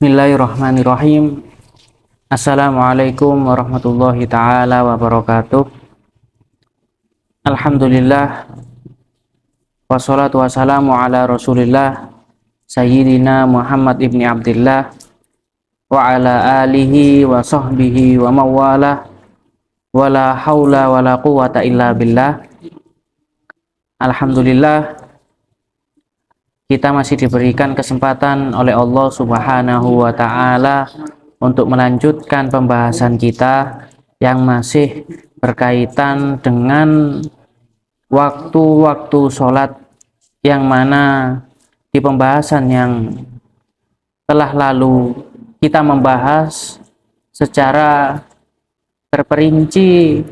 Bismillahirrahmanirrahim. Assalamualaikum warahmatullahi taala wabarakatuh. Alhamdulillah, wassalatu wassalamu ala rasulillah Sayyidina Muhammad ibni Abdillah wa ala alihi wa sahbihi wa mawalah, wala haula wala quwata illa billah. Alhamdulillah, kita masih diberikan kesempatan oleh Allah Subhanahu wa Ta'ala untuk melanjutkan pembahasan kita yang masih berkaitan dengan waktu-waktu sholat, yang mana di pembahasan yang telah lalu kita membahas secara terperinci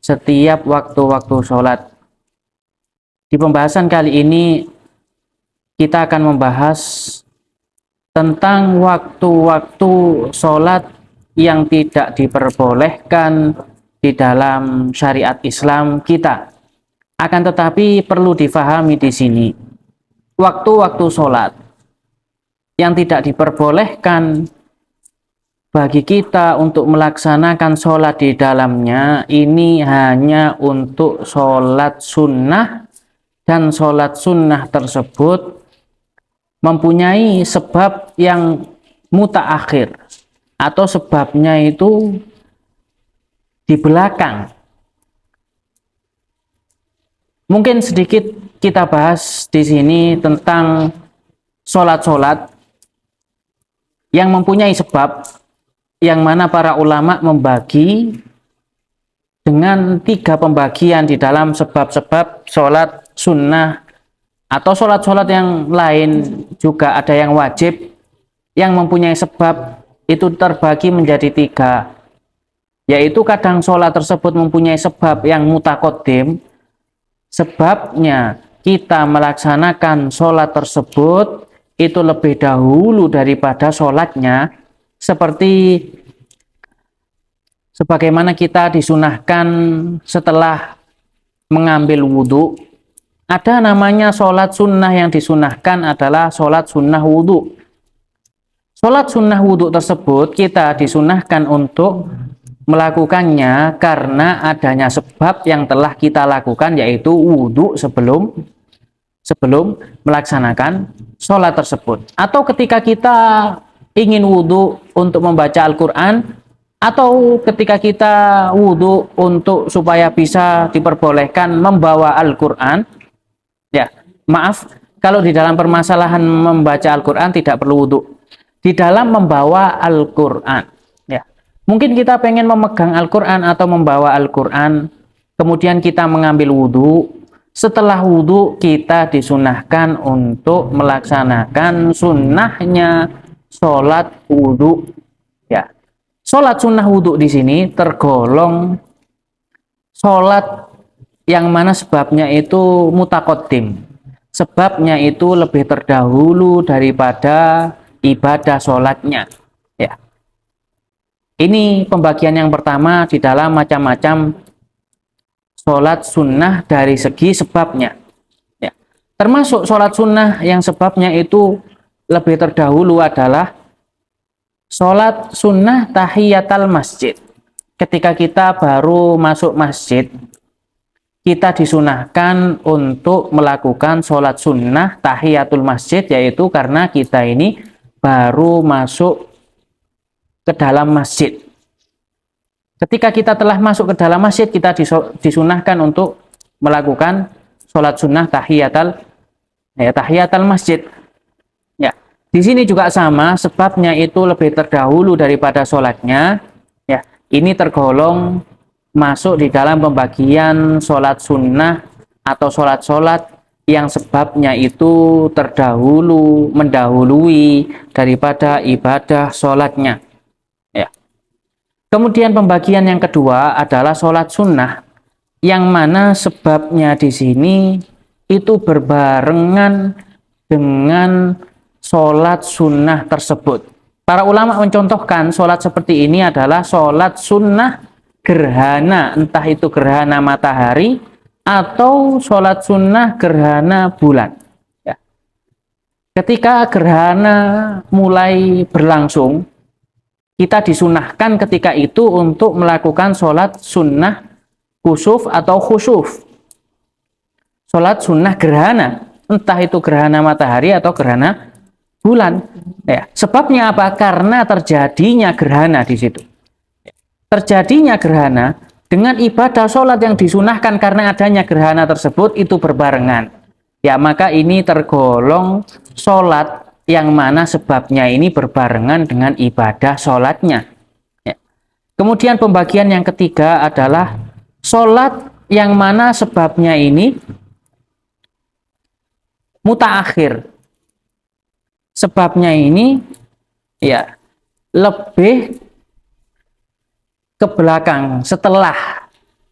setiap waktu-waktu sholat. Di pembahasan kali ini kita akan membahas tentang waktu-waktu sholat yang tidak diperbolehkan di dalam syariat Islam kita. Akan tetapi perlu difahami di sini, waktu-waktu sholat yang tidak diperbolehkan bagi kita untuk melaksanakan sholat di dalamnya, ini hanya untuk sholat sunnah, dan sholat sunnah tersebut mempunyai sebab yang mutaakhir, atau sebabnya itu di belakang. Mungkin sedikit kita bahas di sini tentang sholat-sholat yang mempunyai sebab, yang mana para ulama membagi dengan 3 pembagian di dalam sebab-sebab sholat sunnah, atau sholat-sholat yang lain juga ada yang wajib yang mempunyai sebab. Itu terbagi menjadi 3, yaitu kadang sholat tersebut mempunyai sebab yang mutaqaddim, sebabnya kita melaksanakan sholat tersebut itu lebih dahulu daripada sholatnya, seperti sebagaimana kita disunahkan setelah mengambil wudhu. Ada namanya sholat sunnah yang disunahkan adalah sholat sunnah wudhu. Sholat sunnah wudhu tersebut kita disunahkan untuk melakukannya karena adanya sebab yang telah kita lakukan, yaitu wudhu sebelum melaksanakan sholat tersebut. Atau ketika kita ingin wudhu untuk membaca Al-Quran, atau ketika kita wudhu untuk supaya bisa diperbolehkan membawa Al-Quran. Ya, maaf, kalau di dalam permasalahan membaca Al-Quran tidak perlu wudhu. Di dalam membawa Al-Quran, ya, mungkin kita pengen memegang Al-Quran atau membawa Al-Quran, kemudian kita mengambil wudhu. Setelah wudhu kita disunahkan untuk melaksanakan sunnahnya sholat wudhu. Ya, sholat sunnah wudhu di sini tergolong sholat yang mana sebabnya itu mutaqaddim, sebabnya itu lebih terdahulu daripada ibadah sholatnya. Ya, ini pembagian yang pertama di dalam macam-macam sholat sunnah dari segi sebabnya. Ya, termasuk sholat sunnah yang sebabnya itu lebih terdahulu adalah sholat sunnah tahiyatul masjid. Ketika kita baru masuk masjid, kita disunahkan untuk melakukan sholat sunnah tahiyatul masjid, yaitu karena kita ini baru masuk ke dalam masjid. Ketika kita telah masuk ke dalam masjid, kita disunahkan untuk melakukan sholat sunnah tahiyatul masjid. Ya, di sini juga sama, sebabnya itu lebih terdahulu daripada sholatnya. Ya, ini tergolong masuk di dalam pembagian sholat sunnah atau sholat-sholat yang sebabnya itu terdahulu, mendahului daripada ibadah sholatnya. Ya. Kemudian pembagian yang kedua adalah sholat sunnah, yang mana sebabnya di sini itu berbarengan dengan sholat sunnah tersebut. Para ulama mencontohkan sholat seperti ini adalah sholat sunnah gerhana, entah itu gerhana matahari atau sholat sunnah gerhana bulan. Ya. ketika gerhana mulai berlangsung, kita disunahkan ketika itu untuk melakukan sholat sunnah kusuf atau khusuf. Sholat sunnah gerhana, entah itu gerhana matahari atau gerhana bulan. Ya, sebabnya apa? Karena terjadinya gerhana di situ. Terjadinya gerhana dengan ibadah sholat yang disunahkan karena adanya gerhana tersebut itu berbarengan. Ya, maka ini tergolong sholat yang mana sebabnya ini berbarengan dengan ibadah sholatnya. Ya. Kemudian pembagian yang ketiga adalah sholat yang mana sebabnya ini mutaakhir. Sebabnya ini ya lebih ke belakang setelah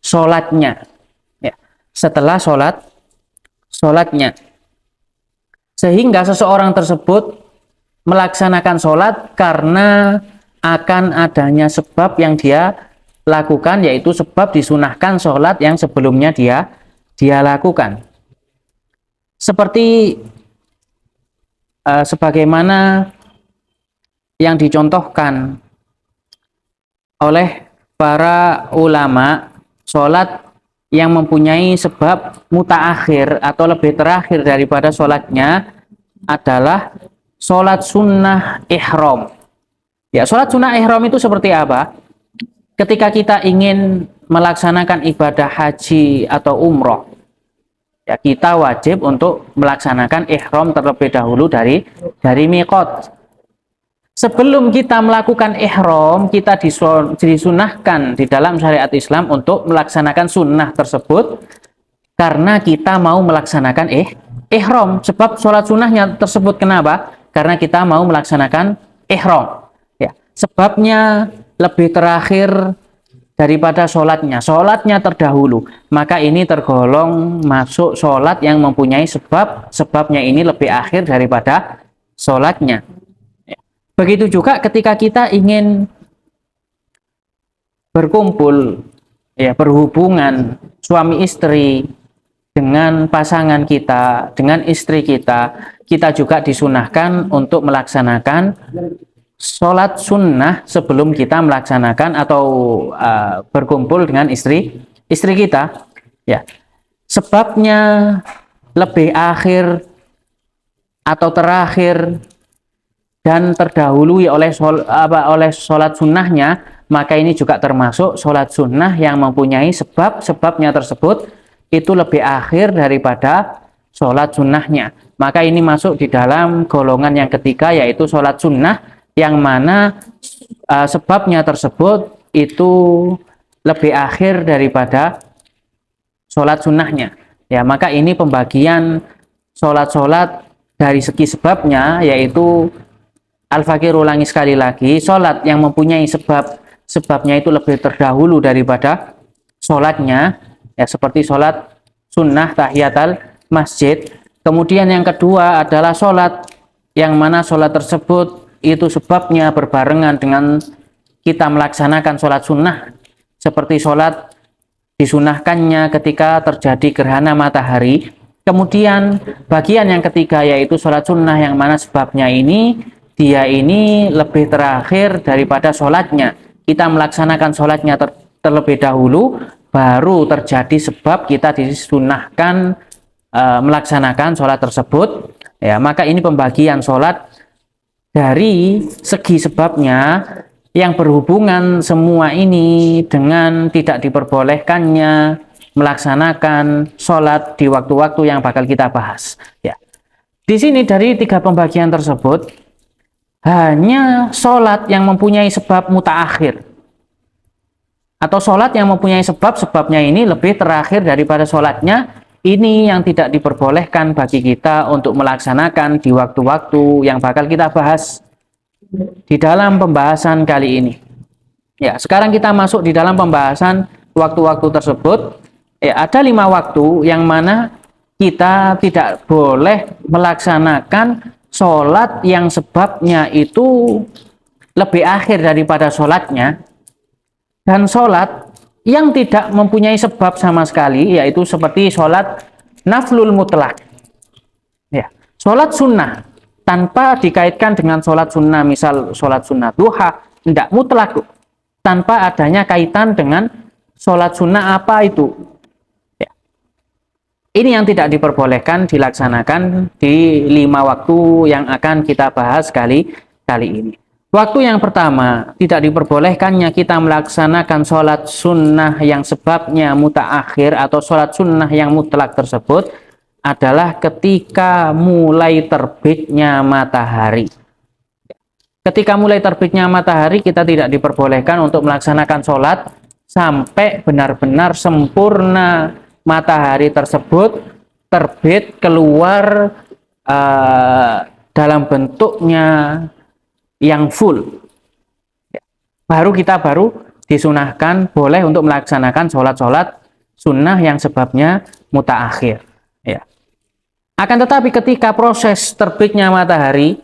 sholatnya. Ya, setelah sholatnya. Sehingga seseorang tersebut melaksanakan sholat karena akan adanya sebab yang dia lakukan, yaitu sebab disunahkan sholat yang sebelumnya dia lakukan. Seperti sebagaimana yang dicontohkan oleh para ulama, sholat yang mempunyai sebab mutaakhir atau lebih terakhir daripada sholatnya adalah sholat sunnah ihram. Ya, sholat sunnah ihram itu seperti apa? Ketika kita ingin melaksanakan ibadah haji atau umroh, ya kita wajib untuk melaksanakan ihram terlebih dahulu dari miqat. Sebelum kita melakukan ihram, kita disunahkan di dalam syariat Islam untuk melaksanakan sunnah tersebut karena kita mau melaksanakan ihram. Sebab sholat sunnahnya tersebut kenapa? Karena kita mau melaksanakan ihram. Ya, sebabnya lebih terakhir daripada sholatnya. Sholatnya terdahulu. Maka ini tergolong masuk sholat yang mempunyai sebabnya ini lebih akhir daripada sholatnya. Begitu juga ketika kita ingin berkumpul, ya berhubungan suami istri dengan pasangan kita, dengan istri kita, kita juga disunahkan untuk melaksanakan sholat sunnah sebelum kita melaksanakan atau berkumpul dengan istri kita. Ya, sebabnya lebih akhir atau terakhir dan terdahului oleh sholat sunnahnya, maka ini juga termasuk sholat sunnah yang mempunyai sebabnya tersebut itu lebih akhir daripada sholat sunnahnya. Maka ini masuk di dalam golongan yang ketiga, yaitu sholat sunnah yang mana sebabnya tersebut itu lebih akhir daripada sholat sunnahnya. Ya, maka ini pembagian sholat-sholat dari segi sebabnya, yaitu Al-Fakir ulangi sekali lagi, sholat yang mempunyai sebabnya itu lebih terdahulu daripada sholatnya, ya seperti sholat sunnah tahiyatul masjid. Kemudian yang kedua adalah sholat yang mana sholat tersebut itu sebabnya berbarengan dengan kita melaksanakan sholat sunnah, seperti sholat disunahkannya ketika terjadi gerhana matahari. Kemudian bagian yang ketiga yaitu sholat sunnah yang mana sebabnya dia ini lebih terakhir daripada sholatnya. Kita melaksanakan sholatnya terlebih dahulu, baru terjadi sebab kita disunahkan melaksanakan sholat tersebut. Ya, maka ini pembagian sholat dari segi sebabnya yang berhubungan semua ini dengan tidak diperbolehkannya melaksanakan sholat di waktu-waktu yang bakal kita bahas. Ya, di sini dari tiga pembagian tersebut, hanya sholat yang mempunyai sebab mutaakhir atau sholat yang mempunyai sebabnya ini lebih terakhir daripada sholatnya, ini yang tidak diperbolehkan bagi kita untuk melaksanakan di waktu-waktu yang bakal kita bahas di dalam pembahasan kali ini. Ya, sekarang kita masuk di dalam pembahasan waktu-waktu tersebut. Ya, ada 5 waktu yang mana kita tidak boleh melaksanakan sholat yang sebabnya itu lebih akhir daripada sholatnya, dan sholat yang tidak mempunyai sebab sama sekali, yaitu seperti sholat naflul mutlak, ya, sholat sunnah tanpa dikaitkan dengan sholat sunnah, misal sholat sunnah duha, tidak mutlak, tanpa adanya kaitan dengan sholat sunnah apa itu. Ya. Ini yang tidak diperbolehkan dilaksanakan di 5 waktu yang akan kita bahas kali ini. Waktu yang pertama, tidak diperbolehkannya kita melaksanakan sholat sunnah yang sebabnya mutaakhir atau sholat sunnah yang mutlak tersebut adalah ketika mulai terbitnya matahari. Ketika mulai terbitnya matahari, kita tidak diperbolehkan untuk melaksanakan sholat sampai benar-benar sempurna matahari tersebut terbit keluar dalam bentuknya yang full. Baru kita disunahkan boleh untuk melaksanakan sholat sunnah yang sebabnya mutaakhir. Ya. Akan tetapi ketika proses terbitnya matahari,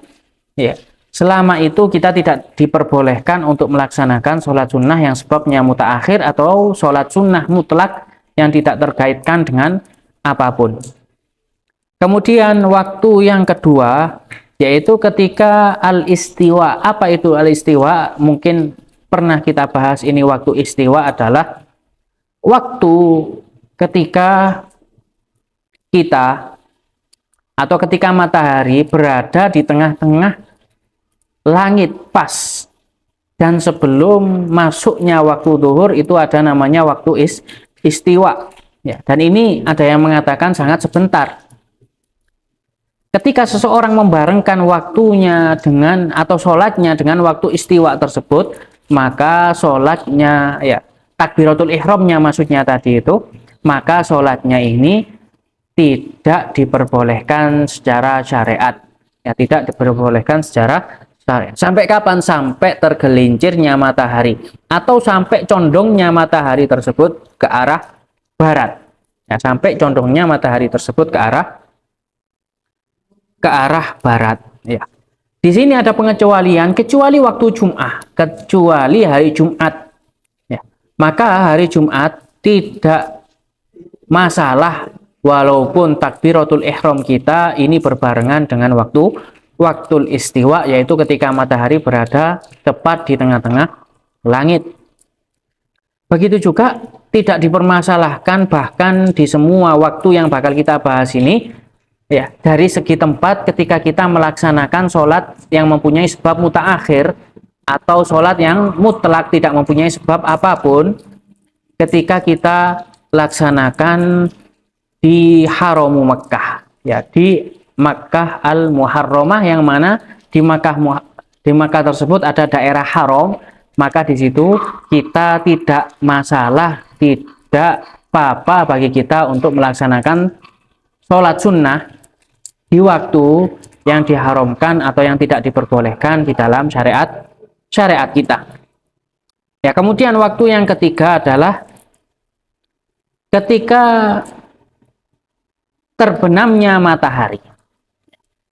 ya, selama itu kita tidak diperbolehkan untuk melaksanakan sholat sunnah yang sebabnya mutaakhir atau sholat sunnah mutlak yang tidak terkaitkan dengan apapun. Kemudian waktu yang kedua, yaitu ketika al-istiwa. Apa itu al-istiwa? Mungkin pernah kita bahas ini. Waktu istiwa adalah waktu ketika kita atau ketika matahari berada di tengah-tengah langit pas, dan sebelum masuknya waktu zuhur itu ada namanya waktu istiwa. Ya, dan ini ada yang mengatakan sangat sebentar. Ketika seseorang membarengkan waktunya dengan atau sholatnya dengan waktu istiwa tersebut, maka sholatnya, ya, takbiratul ihramnya maksudnya tadi itu, maka sholatnya ini tidak diperbolehkan secara syariat. Ya, tidak diperbolehkan secara syariat. Sampai kapan? Sampai tergelincirnya matahari atau sampai condongnya matahari tersebut ke arah barat. Ya, sampai condongnya matahari tersebut ke arah barat. Ya. Di sini ada pengecualian, kecuali waktu Jum'ah, kecuali hari Jumat. Ya. Maka hari Jumat tidak masalah walaupun takbiratul ihram kita ini berbarengan dengan waktu istiwa, yaitu ketika matahari berada tepat di tengah-tengah langit. Begitu juga tidak dipermasalahkan bahkan di semua waktu yang bakal kita bahas ini. Ya, dari segi tempat ketika kita melaksanakan sholat yang mempunyai sebab mutaakhir atau sholat yang mutlak tidak mempunyai sebab apapun, ketika kita laksanakan di Haramu Makkah, ya, di Makkah Al-Muharramah, yang mana di Makkah tersebut ada daerah haram, maka di situ kita tidak masalah, tidak apa-apa bagi kita untuk melaksanakan sholat sunnah di waktu yang diharamkan atau yang tidak diperbolehkan di dalam syariat kita. Ya, kemudian waktu yang ketiga adalah ketika terbenamnya matahari.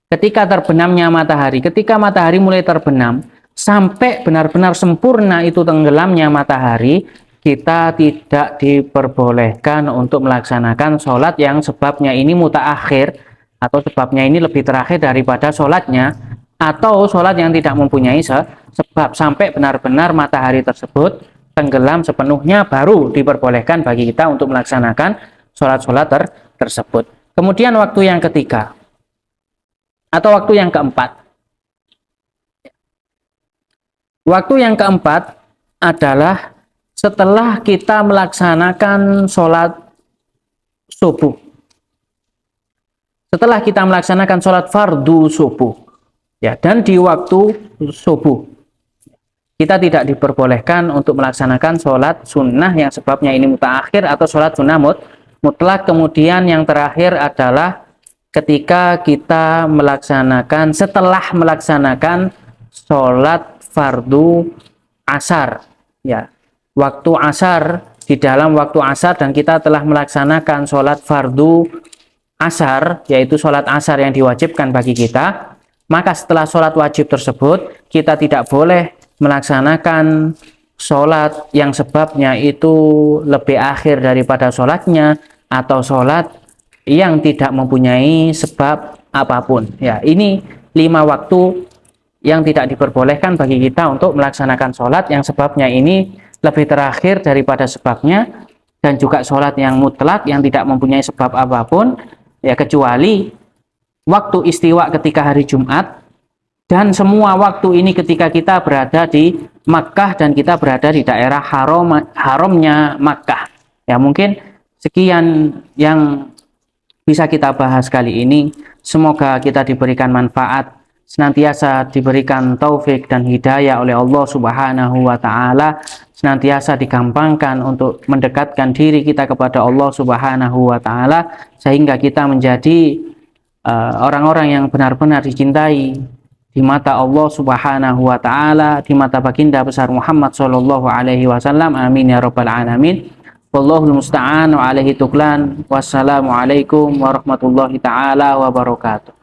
Ketika terbenamnya matahari, ketika matahari mulai terbenam sampai benar-benar sempurna itu tenggelamnya matahari, kita tidak diperbolehkan untuk melaksanakan sholat yang sebabnya ini mutaakhir atau sebabnya ini lebih terakhir daripada sholatnya, atau sholat yang tidak mempunyai sebab sampai benar-benar matahari tersebut tenggelam sepenuhnya, baru diperbolehkan bagi kita untuk melaksanakan sholat-sholat tersebut. Kemudian waktu yang ketiga atau waktu yang keempat. Waktu yang keempat adalah setelah kita melaksanakan sholat subuh. Setelah kita melaksanakan sholat fardu subuh, ya, dan di waktu subuh, kita tidak diperbolehkan untuk melaksanakan sholat sunnah yang sebabnya ini mutaakhir atau sholat sunnah mutlak. Kemudian yang terakhir adalah ketika kita setelah melaksanakan sholat fardu asar, ya, waktu asar, di dalam waktu asar dan kita telah melaksanakan sholat fardu asar, yaitu sholat asar yang diwajibkan bagi kita, maka setelah sholat wajib tersebut kita tidak boleh melaksanakan sholat yang sebabnya itu lebih akhir daripada sholatnya atau sholat yang tidak mempunyai sebab apapun. Ya, ini 5 waktu yang tidak diperbolehkan bagi kita untuk melaksanakan sholat, yang sebabnya ini lebih terakhir daripada sebabnya, dan juga sholat yang mutlak yang tidak mempunyai sebab apapun, ya kecuali waktu istiwa ketika hari Jumat, dan semua waktu ini ketika kita berada di Makkah dan kita berada di daerah haramnya Makkah. Ya, mungkin sekian yang bisa kita bahas kali ini. Semoga kita diberikan manfaat, senantiasa diberikan taufik dan hidayah oleh Allah Subhanahu wa Ta'ala, senantiasa digampangkan untuk mendekatkan diri kita kepada Allah Subhanahu wa Ta'ala, sehingga kita menjadi orang-orang yang benar-benar dicintai di mata Allah Subhanahu wa Ta'ala, di mata baginda besar Muhammad sallallahu alaihi wasallam. Amin ya rabbal alamin. Wallahul musta'an wa alaihi tuklan. Wassalamualaikum warahmatullahi taala wabarakatuh.